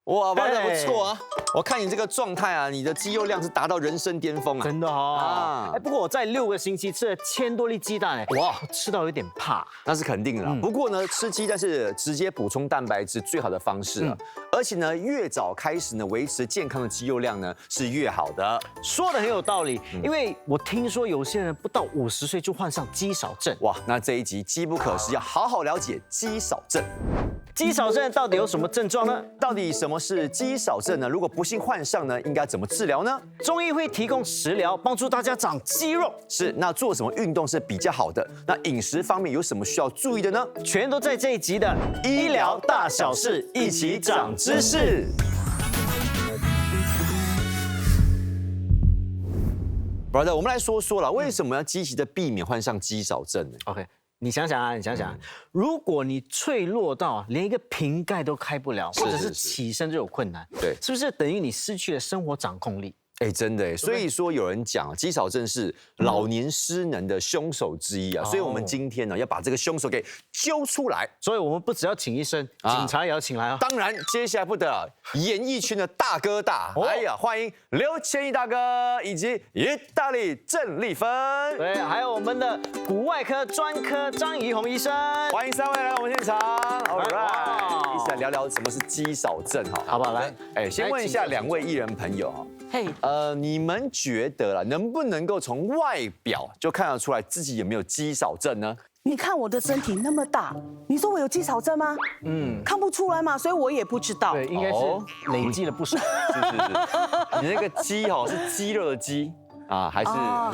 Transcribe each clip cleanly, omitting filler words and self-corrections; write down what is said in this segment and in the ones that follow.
哇，玩得不错啊！我看你这个状态啊，你的肌肉量是达到人生巅峰啊！真的哦。不过我在6个星期吃了1000多粒鸡蛋，哇，吃到有点怕。那是肯定的啦。不过呢，吃鸡蛋是直接补充蛋白质最好的方式啊。而且呢，越早开始呢，维持健康的肌肉量呢是越好的。说的很有道理，因为我听说有些人不到50岁就患上肌少症。哇，那这一集机不可失，要好好了解肌少症。肌少症到底有什么症状呢？到底什么是肌少症呢？如果不幸患上呢，应该怎么治疗呢？中医会提供食疗，帮助大家长肌肉。是，那做什么运动是比较好的？那饮食方面有什么需要注意的呢？全都在这一集的医疗大小事，一起长知识。Brother， 我们来说说了，为什么要积极的避免患上肌少症呢 ？OK。你想想啊，如果你脆弱到连一个瓶盖都开不了，或者是起身就有困难，对，是不是等于你失去了生活掌控力？哎，真的哎，所以说有人讲肌少症是老年失能的凶手之一啊，所以我们今天呢要把这个凶手给揪出来。所以我们不只要请医生，警察也要请来哦。当然，接下来不得了，演艺圈的大哥大，哎呀，欢迎刘千亿大哥以及意大利郑丽芬，对，还有我们的骨外科专科张怡红医生，欢迎3位来我们现场。All right， 一起来聊聊什么是肌少症哈，好不好？来，哎，先问一下2位艺人朋友哈。嘿，你们觉得啦，能不能够从外表就看得出来自己有没有肌少症呢？你看我的身体那么大，你说我有肌少症吗？看不出来嘛，所以我也不知道。对，应该是累积了不少。是，你那个肌哦是肌肉的肌啊，还是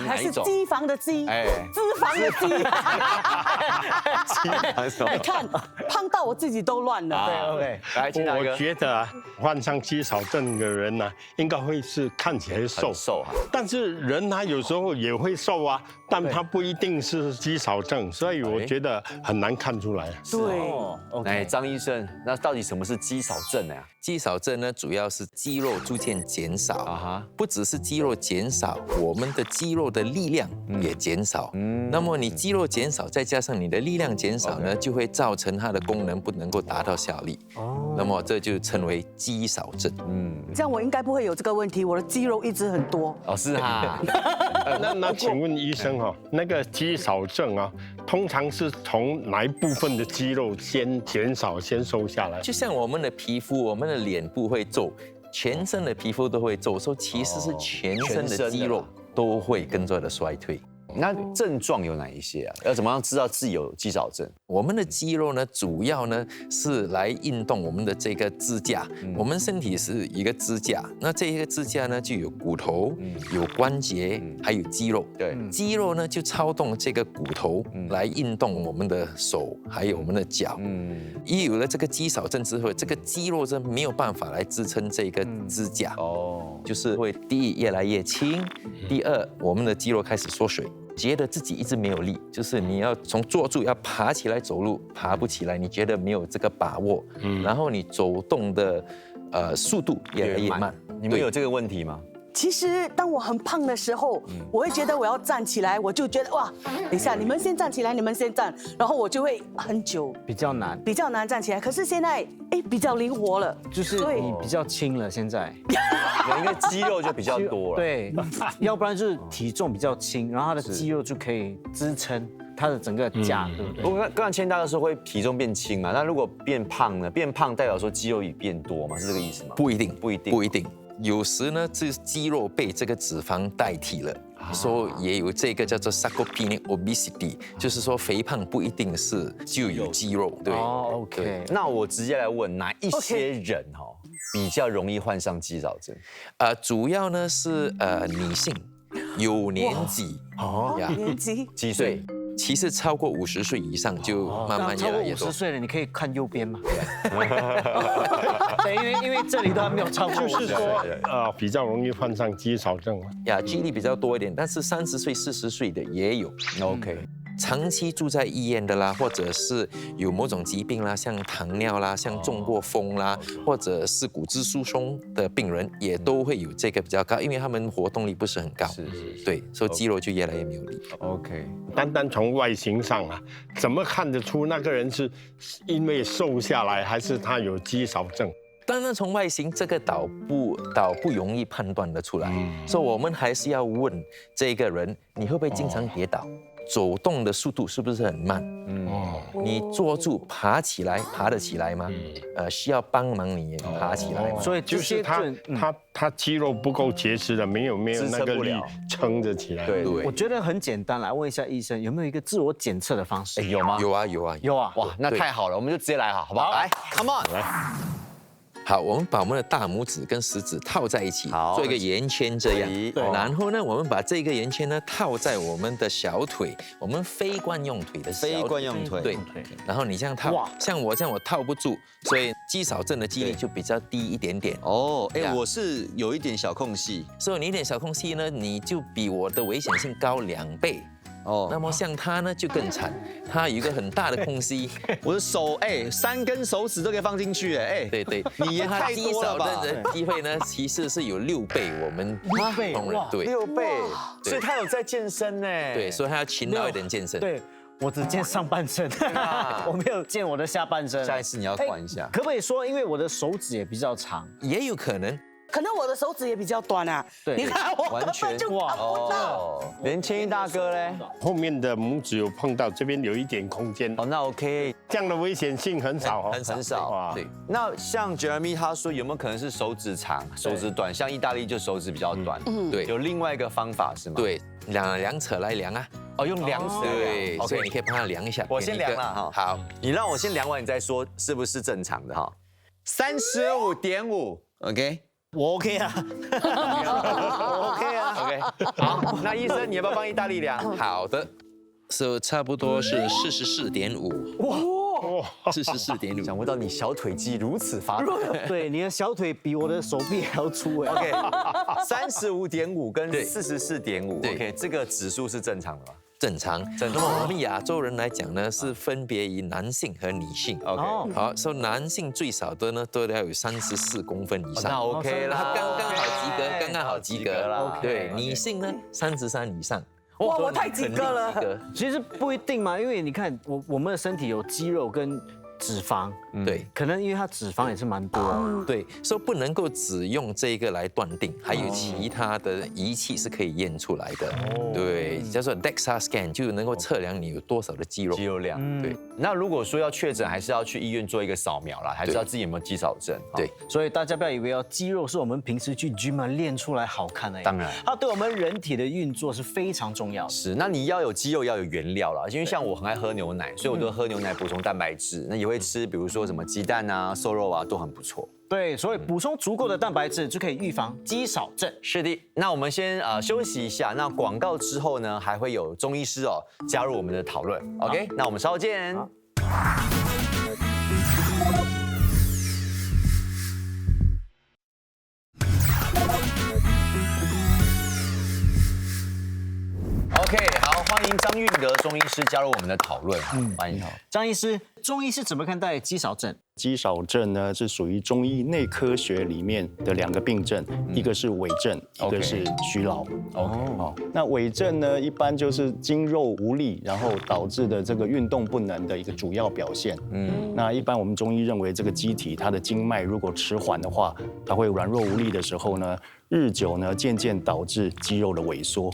哪一种？机房的机，哎，脂肪的肌。你看胖到我自己都乱了。对 ，OK， 来，我觉得啊，患上肌少症的人呢，应该会是看起来瘦哈，但是人他有时候也会瘦啊，但他不一定是肌少症，所以我觉得很难看出来。对，哎，张医生，那到底什么是肌少症呢？肌少症呢，主要是肌肉逐渐减少，不只是肌肉减少，我们的肌肉的力量也减少。那么你肌肉减少，再加上你的力量减少呢，就会造成它的功能不能够达到效力。那么这就称为肌少症。这样我应该不会有这个问题，我的肌肉一直很多。哦，是啊。那请问医生哈，那个肌少症啊，通常是从哪一部分的肌肉先减少、先瘦下来？就像我们的皮肤，我们的脸部会皱，全身的皮肤都会皱，所以其实是全身的肌肉都会跟着的衰退。那症状有哪一些啊？要怎么样知道自己有肌少症？我们的肌肉呢，主要呢是来运动我们的这个支架。我们身体是一个支架，那这一个支架呢就有骨头、有关节，还有肌肉。对，肌肉呢就操纵这个骨头来运动我们的手，还有我们的脚。一有了这个肌少症之后，这个肌肉是没有办法来支撑这个支架。就是会第一越来越轻，第二我们的肌肉开始缩水。觉得自己一直没有力，就是你要从坐住要爬起来走路，爬不起来，你觉得没有这个把握，然后你走动的速度越来越慢。你们有这个问题吗？其实当我很胖的时候，我会觉得我要站起来，我就觉得哇，等一下你们先站起来，你们先站，然后我就会很久比较难站起来。可是现在比较灵活了，就是你比较轻了，现在。因为肌肉就比较多了。对，要不然就是体重比较轻，然后他的肌肉就可以支撑他的整个架，对不对？不过刚才千大哥说会体重变轻嘛，那如果变胖呢？变胖代表说肌肉也变多嘛，是这个意思吗？不一定。有时呢，这肌肉被这个脂肪代替了，所以也有这个叫做 sarcopenic obesity， 就是说肥胖不一定是就有肌肉。对，OK。那我直接来问，哪一些人比较容易患上肌少症？主要呢是女性，有年纪，年纪几岁？其实超过50岁以上就慢慢越来越多。超过50岁了，你可以看右边嘛。对，因为这里都还没有超过。就是说比较容易患上肌少症嘛。记忆力比较多一点，但是30岁、40岁的也有。OK。长期住在医院的啦，或者是有某种疾病啦，像糖尿啦，像中过风啦，或者是骨质疏松的病人，也都会有这个比较高，因为他们活动力不是很高。是。对，所以肌肉就越来越没有力。OK。单从外形上啊，怎么看得出那个人是因为瘦下来，还是他有肌少症？当然，从外形这个倒不容易判断得出来，所以我们还是要问这个人，你会不会经常跌倒？走动的速度是不是很慢？你坐住爬得起来吗？需要帮忙你爬起来吗？所以就是他肌肉不够结实的，没有那个力撑着起来。对，我觉得很简单，来问一下医生，有没有一个自我检测的方式？有吗？有啊。哇，那太好了，我们就直接来好不好？来 ，Come on， 好，我们把我们的大拇指跟食指套在一起，好做一个圆圈这样。对然后呢，我们把这个圆圈呢套在我们的小腿，我们非惯用腿的小腿。非惯用腿对。然后你这样套，像我这样我套不住，所以肌少症的几率就比较低一点点。哦，我是有一点小空隙，所以你一点小空隙呢，你就比我的危险性高2倍。那么像他呢就更惨，他有一个很大的空隙，我的手3根手指都可以放进去对，你也太肌少多了吧？症的机会呢，其实是有6倍我们8倍同人对6倍，对所以他有在健身呢。对，所以他要勤劳一点健身。对，我只见上半身，我没有见我的下半身。下一次你要管一下。可不可以说，因为我的手指也比较长，也有可能。可能我的手指也比较短啊，对你看我完全根本就看不到。连千一大哥嘞？后面的拇指有碰到，这边有一点空间，那 OK，这样的危险性很少很少。哇，对，那像 Jeremy 他说有没有可能是手指长、手指短？像意大利就手指比较短。对，有另外一个方法是吗？对，量尺来量啊。用量尺。对，所以你可以帮他量一下。我先量了哈。好，你让我先量完，你再说是不是正常的哈。35.5 我 OK 啊，我 OK 啊 ，OK。好，那医生你要不要帮意大利量？好的，所以差不多是44.5。哇，44.5。想不到你小腿肌如此发达。对，你的小腿比我的手臂还要粗哎。 OK， 35.5跟对44.5对，OK， 这个指数是正常的吗？正常。那么我们亚洲人来讲呢，是分别于男性和女性。 OK， 好，所以男性最少的呢都要有34公分以那上， OK 啦，刚刚好及格，刚刚好及格啦。对，女性呢33以上。哇，我太及格了。其实不一定嘛，因为你看我们的身体有肌肉跟脂肪，对可能因为它脂肪也是蛮多的。对，所以不能够只用这个来断定，还有其他的仪器是可以验出来的。对，叫做 DEXA scan 就能够测量你有多少的肌肉。肌肉量。对，那如果说要确诊，还是要去医院做一个扫描啦，还是要自己有没有肌少症？对，所以大家不要以为肌肉是我们平时去 gym 练出来好看的，当然它对我们人体的运作是非常重要的。是，那你要有肌肉，要有原料啦。因为像我很爱喝牛奶，所以我都喝牛奶补充蛋白质。那也会吃，比如说什么鸡蛋啊、瘦肉啊，都很不错。对，所以补充足够的蛋白质就可以预防肌少症。是的，那我们先休息一下。那广告之后呢，还会有中医师加入我们的讨论。OK， 那我们稍后见。OK， 好，欢迎张运德中医师加入我们的讨论。欢迎。张医师，中医是怎么看待肌少症？肌少症呢是属于中医内科学里面的2个病症，一个是痿症，一个是虚劳。那痿症呢，一般就是筋肉无力，然后导致的这个运动不能的一个主要表现。那一般我们中医认为，这个机体它的经脉如果迟缓的话，它会软弱无力的时候呢，日久呢渐渐导致肌肉的萎缩。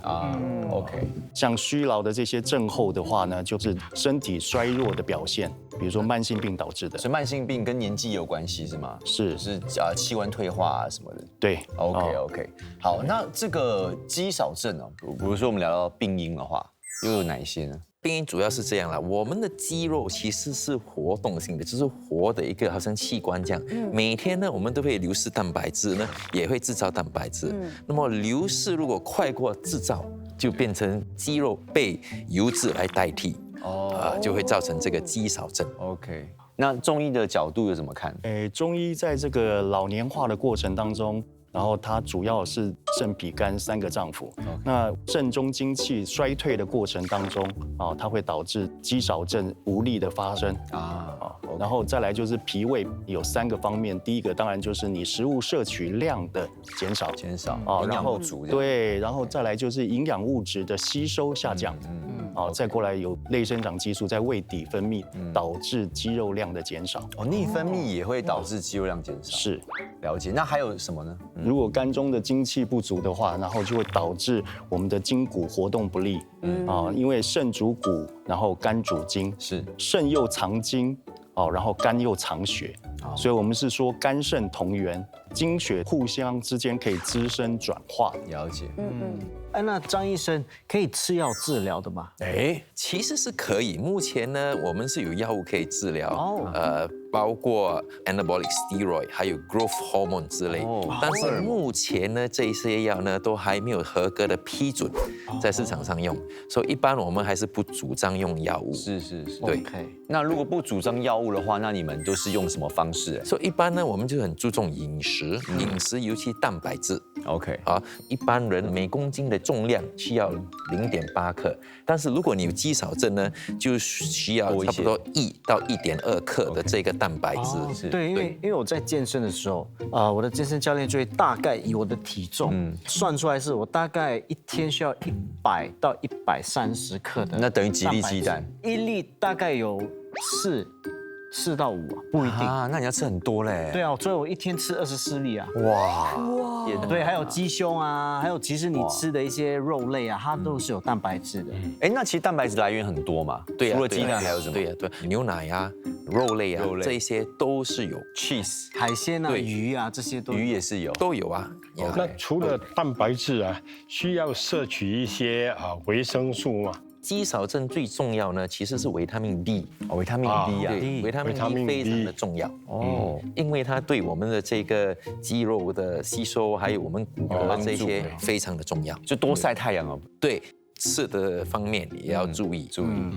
OK， 像虚劳的这些症候的话呢，就是身体衰弱的表现，比如说慢性病导致的。所以慢性病跟年纪有关系是吗？是就是器官退化什么的。对 OK， 好，那这个肌少症比如说我们聊到病因的话，又有哪一些呢？病因主要是这样啦，我们的肌肉其实是活动性的，就是活的一个好像器官这样。每天呢，我们都会流失蛋白质呢，也会制造蛋白质。那么流失如果快过制造，就变成肌肉被油脂来代替，就会造成这个肌少症。OK， 那中医的角度又怎么看？中医在这个老年化的过程当中，然后它主要是肾、脾、肝3个脏腑。那肾中精气衰退的过程当中，它会导致肌少症无力的发生。然后再来就是脾胃有3个方面，第一个当然就是你食物摄取量的减少，营养不足。对，然后再来就是营养物质的吸收下降。再过来有类生长激素在胃底分泌，导致肌肉量的减少。哦，内分泌也会导致肌肉量减少。是，了解。那还有什么呢？如果肝中的精气不足的话，然后就会导致我们的筋骨活动不利。因为肾主骨，然后肝主筋，是肾又藏精，然后肝又藏血，所以我们是说肝肾同源，精血互相之间可以滋生转化。了解。哎，那张医生可以吃药治疗的吗？其实是可以。目前呢，我们是有药物可以治疗，哦包括 anabolic steroid 还有 growth hormone 之类。但是目前呢，这些药呢都还没有合格的批准在市场上用，所以一般我们还是不主张用药物。是。对。 OK，那如果不主张药物的话，那你们都是用什么方式？所以一般呢，我们就很注重饮食，尤其蛋白质。 OK，啊，一般人每公斤的重量需要0.8克，但是如果你有肌少症呢，就需要差不多1到1.2克的这个蛋白质。对，因为我在健身的时候，我的健身教练就会大概以我的体重算出来，是我大概一天需要100到130克的，那等于几粒鸡蛋？一粒大概有4到5啊，不一定。啊，那你要吃很多嘞。对啊，所以我一天吃24粒啊。哇，对，还有鸡胸啊，还有其实你吃的一些肉类啊，它都是有蛋白质的。哎，那其实蛋白质来源很多嘛。对呀，除了鸡蛋还有什么？对呀，牛奶啊、肉类啊，这一些都是有 cheese、海鲜啊、对鱼啊这些都有。鱼也是有。都有啊。那除了蛋白质啊，需要摄取一些维生素嘛？肌少症最重要呢，其实是维他命 D。维他命 D 啊，对，维他命 D 非常的重要哦，因为它对我们的这个肌肉的吸收，还有我们骨骼这些非常的重要。就多晒太阳哦。对，吃的方面也要注意。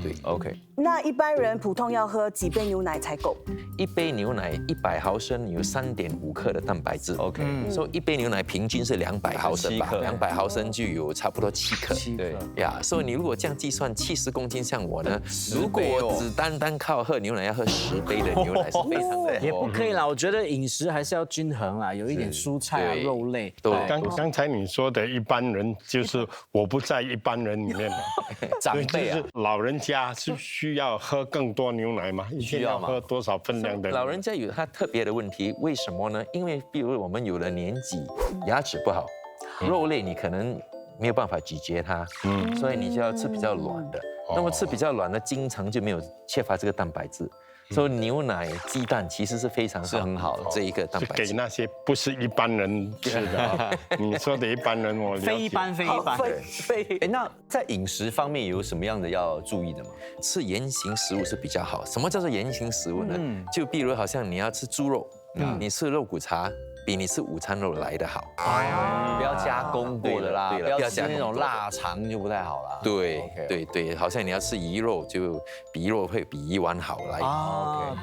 对 OK，那一般人普通要喝几杯牛奶才够？一杯牛奶100毫升有3.5克的蛋白质。OK，所以一杯牛奶平均是200毫升吧7克，200毫升就有差不多7克。对呀，所以你如果这样计算，70公斤像我呢，如果我只单靠喝牛奶，要喝10杯的牛奶是非常的。也不可以啦，我觉得饮食还是要均衡啦，有一点蔬菜啊、对肉类。对刚才你说的一般人，就是我不在一般人里面的。长辈啊就是，老人家是需要喝更多牛奶吗？一天要喝多少分量的？老人家有他特别的问题，为什么呢？因为比如我们有了年纪，牙齿不好，肉类你可能没有办法咀嚼它，所以你就要吃比较软的。那么吃比较软的，经常就没有缺乏这个蛋白质。所以牛奶、鸡蛋其实是非常是很好的这一个蛋是给白质。那些不是一般人吃的啊。你说的一般人，我了解。非一般。哎，那在饮食方面有什么样的要注意的吗？吃原形食物是比较好。什么叫做原形食物呢？就比如好像你要吃猪肉，你吃肉骨茶比你吃午餐肉来得好。不要加工过的啦，对了不要吃那种腊肠就不太好啦。对 OK，对，好像你要吃鱼肉，就比鱼肉会比鱼丸好来。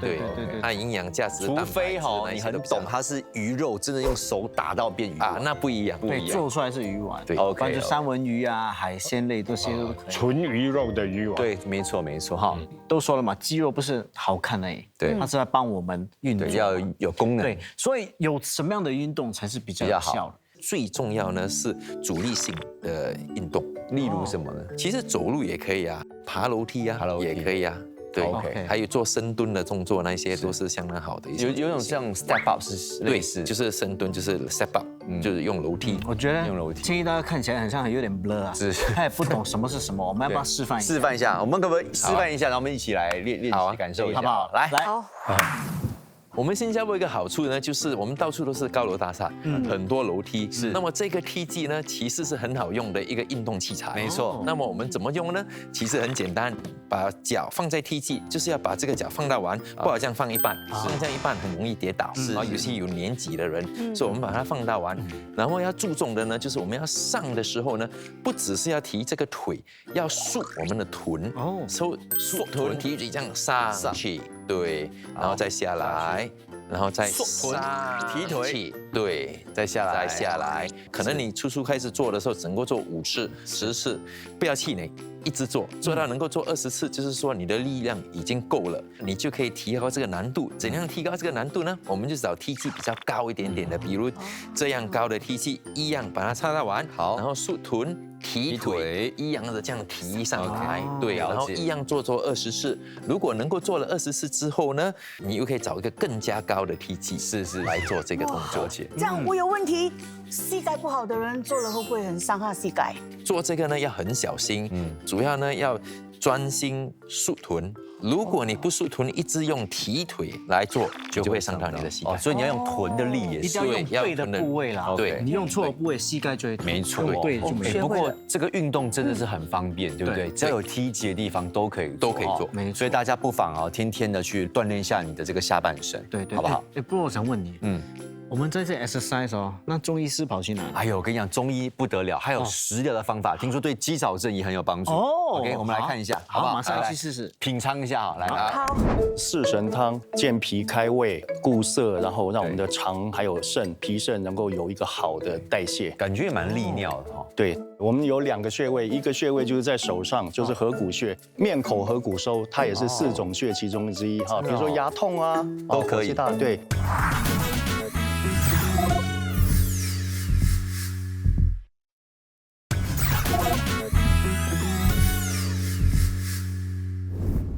对，它营养价值，除非哈你很懂它它是鱼肉，真的用手打到变鱼啊，那不一样，对，做出来是鱼丸。对不然就三文鱼啊、海鲜类这些都可以。纯鱼肉的鱼丸。对，没错哈。都说了嘛，肌肉不是好看而已，对它是在帮我们运作，对，要有功能。对，所以有什么样的运动才是比较有效的？最重要呢是阻力性的运动，例如什么呢？其实走路也可以啊，爬楼梯啊也可以啊。对 OK 还有做深蹲的动作，那些都是相当好的。有种像 step up 是类似，就是深蹲，就是 step up，就是用楼梯。我觉得用楼梯建议大家看起来很像有点 blur 啊，他也不懂什么是什么，我们要不要示范一下？示范一下，我们可不可以示范一下，然后我们一起来练习感受一下，好不好？来，好，我们新加坡一个好处呢，就是我们到处都是高楼大厦，很多楼梯。是那么这个梯级呢，其实是很好用的一个运动器材。没错那么我们怎么用呢？其实很简单，把脚放在梯级，就是要把这个脚放到完，不好这样放一半，放这样一半很容易跌倒。然后尤其有年纪的人，所以我们把它放到完。然后要注重的呢，就是我们要上的时候呢，不只是要提这个腿，要束我们的臀。束臀提腿这样上去。对，然后再下来，然后再臀上提腿去对，再下来，可能你初开始做的时候，能够做5次、10次，不要气馁，一直做，做到能够做20次，就是说你的力量已经够了，你就可以提高这个难度。怎样提高这个难度呢？我们就找梯级比较高一点点的，比如这样高的梯级，一样把它插到完，好，然后束臀。提腿一样的这样提上来，对，然后一样做20次。如果能够做了20次之后呢，你又可以找一个更加高的梯级，是来做这个动作。这样我有问题，膝盖不好的人做了会不会很伤害膝盖？做这个呢要很小心，主要呢要专心束臀。如果你不束臀，一直用提腿来做，就会伤到你的膝盖。所以你要用臀的力也是，一定要用对的部位啦。对，你用错了部位，膝盖就会没错。对，就没。不过这个运动真的是很方便，对不对？只要有梯级的地方都可以做。没错。所以大家不妨天天的去锻炼一下你的这个下半身，对，好不好？不过我想问你，我们在这 exercise 那中医师跑去哪里？哎呦，我跟你讲，中医不得了，还有食疗的方法，听说对肌少症也很有帮助。OK， 我们来看一下，好不好？马上去试试，品尝一下，来。好，四神汤健脾开胃、固涩，然后让我们的肠还有肾、脾肾能够有一个好的代谢，感觉也蛮利尿的哈。对，我们有2个穴位，一个穴位就是在手上，就是合谷穴，面口合谷收，它也是4种穴其中之一哈。比如说牙痛啊，都可以。对。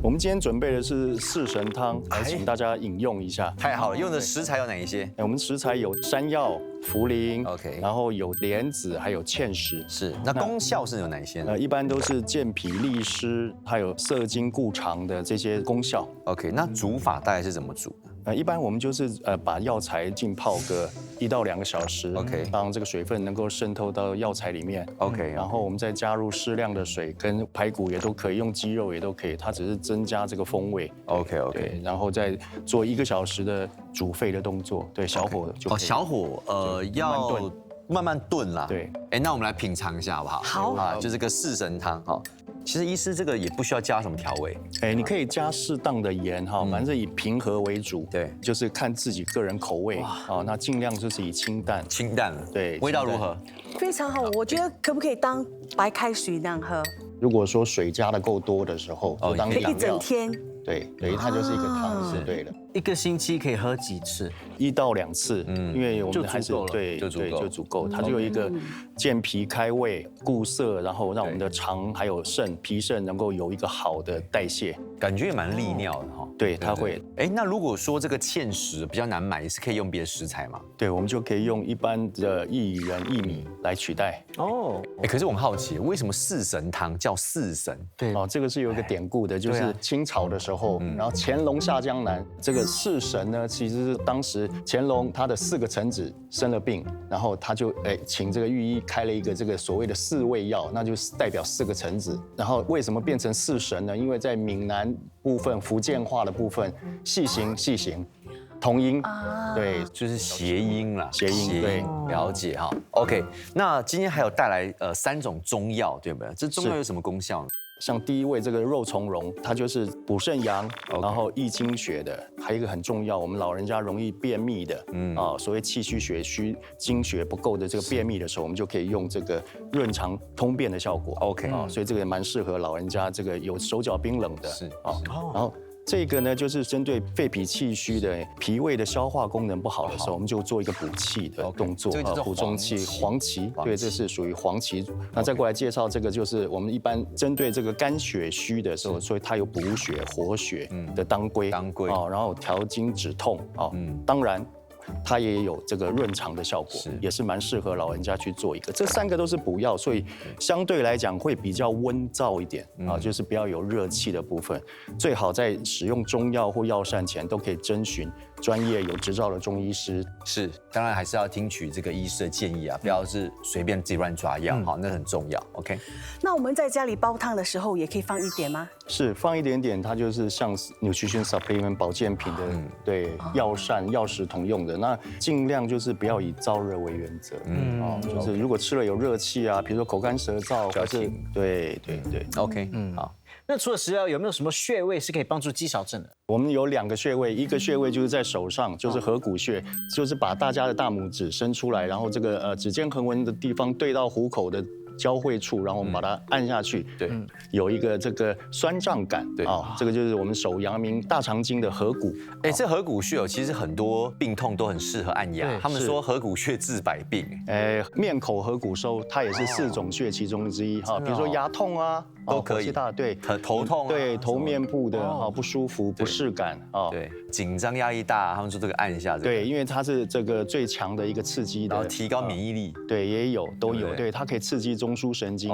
我们今天准备的是四神汤，来请大家饮用一下。太好了，用的食材有哪一些？我们食材有山药、茯苓 ，OK， 然后有莲子，还有芡实。是，那功效是有哪些呢？一般都是健脾利湿，还有涩精固肠的这些功效。OK， 那煮法大概是怎么煮？一般我们就是把药材浸泡个1到2个小时 ，OK， 让这个水分能够渗透到药材里面 ，OK， 然后我们再加入适量的水，跟排骨也都可以，用鸡肉也都可以，它只是增加这个风味 ，OK， 对，然后再做1个小时的煮沸的动作，对，小火就可以。小火要慢慢炖啦。对，那我们来品尝一下好不好？好啊，就这个四神汤哈。其实医师这个也不需要加什么调味，你可以加适当的盐哈，反正以平和为主，对，就是看自己个人口味啊，那尽量就是以清淡，对，味道如何？非常好，我觉得可不可以当白开水那样喝？如果说水加的够多的时候，就当可以养料一整天。对，它就是一个汤是对的。1个星期可以喝几次？1到2次，因为我们还是就足够。它就有一个健脾开胃、固涩，然后让我们的肠还有肾、脾肾能够有一个好的代谢，感觉也蛮利尿的哈。对，它会。那如果说这个芡实比较难买，也是可以用别的食材吗？对，我们就可以用一般的薏仁、薏米来取代。可是我很好奇，为什么四神汤叫四神？对，这个是有一个典故的，就是清朝的时候，然后乾隆下江南，这个四神呢，其实是当时乾隆他的4个臣子生了病，然后他就请这个御医开了一个这个所谓的4味药，那就是代表4个臣子。然后为什么变成四神呢？因为在闽南部分、福建话的部分，细行。同音，对，就是谐音啦，谐音，对，了解哈。OK， 那今天还有带来3种中药，对不对？这中药有什么功效呢？像第1味这个肉苁蓉，它就是补肾阳，然后益精血的。还有一个很重要，我们老人家容易便秘的，所谓气虚血虚、精血不够的这个便秘的时候，我们就可以用这个润肠通便的效果。OK， 所以这个也蛮适合老人家这个有手脚冰冷的。然后。这个呢，就是针对肺脾气虚的脾胃的消化功能不好的时候，我们就做一个补气的动作补中气。黄芪，对，这是属于黄芪。那再过来介绍这个，就是我们一般针对这个肝血虚的时候，所以它有补血活血的当归，然后调经止痛当然。它也有这个润肠的效果，也是蛮适合老人家去做一个。这3个都是补药，所以相对来讲会比较温燥一点就是不要有热气的部分。最好在使用中药或药膳前都可以征询专业有执照的中医师。是，当然还是要听取这个医师的建议啊，不要是随便自己乱抓药那很重要。OK， 那我们在家里煲汤的时候也可以放一点吗？是放一点点，它就是像 nutrition supplement 保健品的，对，药膳、药食同用的。那尽量就是不要以燥热为原则，就是如果吃了有热气啊，比如说口干舌燥，就要停。对。OK，好。那除了食疗，有没有什么穴位是可以帮助肌少症的？我们有2个穴位，一个穴位就是在手上，就是合谷穴，就是把大家的大拇指伸出来，然后这个指尖横纹的地方对到虎口的交汇处，然后我们把它按下去，对，有一个这个酸胀感，对这个就是我们手阳明大肠经的合谷。哎，这合谷穴哦，其实很多病痛都很适合按压。他们说合谷穴治百病。面口合谷收，它也是4种穴其中之一哈，比如说牙痛啊。都可以，火气大，对，头痛，对，头面部的不舒服、不适感对，紧张、压力大，他们说这个按一下，对，因为它是这个最强的一个刺激的，然后提高免疫力，对，也有都有，对，它可以刺激中枢神经，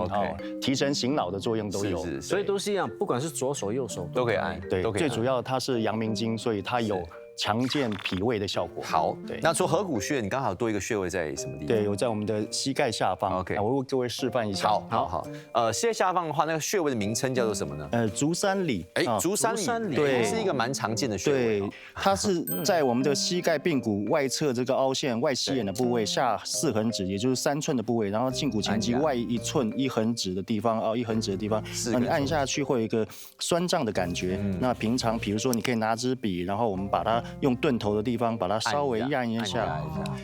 提神醒脑的作用都有，所以都是一样，不管是左手右手都可以按，对，最主要它是阳明经，所以它有强健脾胃的效果。好，对。那除了合谷穴，你刚好多一个穴位在什么地方？对，有在我们的膝盖下方。OK， 我为各位示范一下。好。膝盖下方的话，那个穴位的名称叫做什么呢？足三里。足三里，对，是一个蛮常见的穴位。对，它是在我们的膝盖髌骨外侧这个凹陷外膝眼的部位下4横指，也就是3寸的部位，然后胫骨前肌外1寸1横指的地方，1横指的地方，那你按下去会有一个酸胀的感觉。那平常比如说你可以拿支笔，然后我们把它用钝头的地方把它稍微按一下，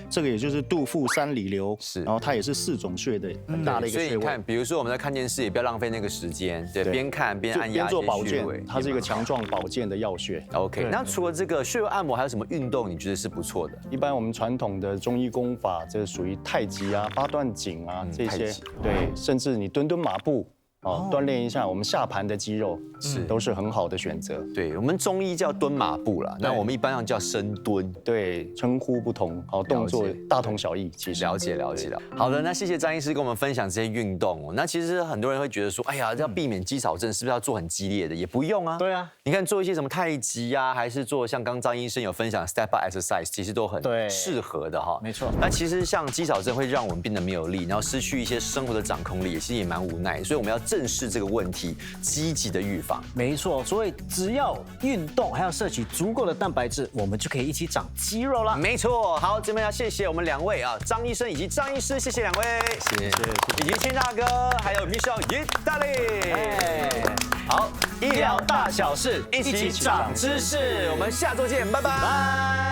这个也就是肚腹3里流，然后它也是4种穴的很大的一个穴位。所以你看，比如说我们在看电视，也不要浪费那个时间，对，边看边按压，边做保健，它是一个强壮保健的药穴。OK， 那除了这个穴位按摩，还有什么运动你觉得是不错的？一般我们传统的中医功法，这属于太极啊、8段锦啊这些，对，甚至你蹲马步。锻炼一下我们下盘的肌肉，都是很好的选择。对，我们中医叫蹲马步啦，那我们一般上叫深蹲。对，称呼不同，动作大同小异。其实了解了。好的，那谢谢张医师跟我们分享这些运动。那其实很多人会觉得说，哎呀，要避免肌少症，是不是要做很激烈的？也不用啊。对啊，你看做一些什么太极啊，还是做像刚张医生有分享 step up exercise， 其实都很适合的哈。没错。那其实像肌少症会让我们变得没有力，然后失去一些生活的掌控力，其实也蛮无奈。所以我们要正视这个问题，积极的预防。没错，所以只要运动，还要摄取足够的蛋白质，我们就可以一起长肌肉啦。没错，好，这边要谢谢我们2位啊，张医生以及张医师，谢谢2位，谢谢，以及千大哥，还有 Michelle 意大利。好，医疗大小事，一起长知识，我们下周见，拜拜。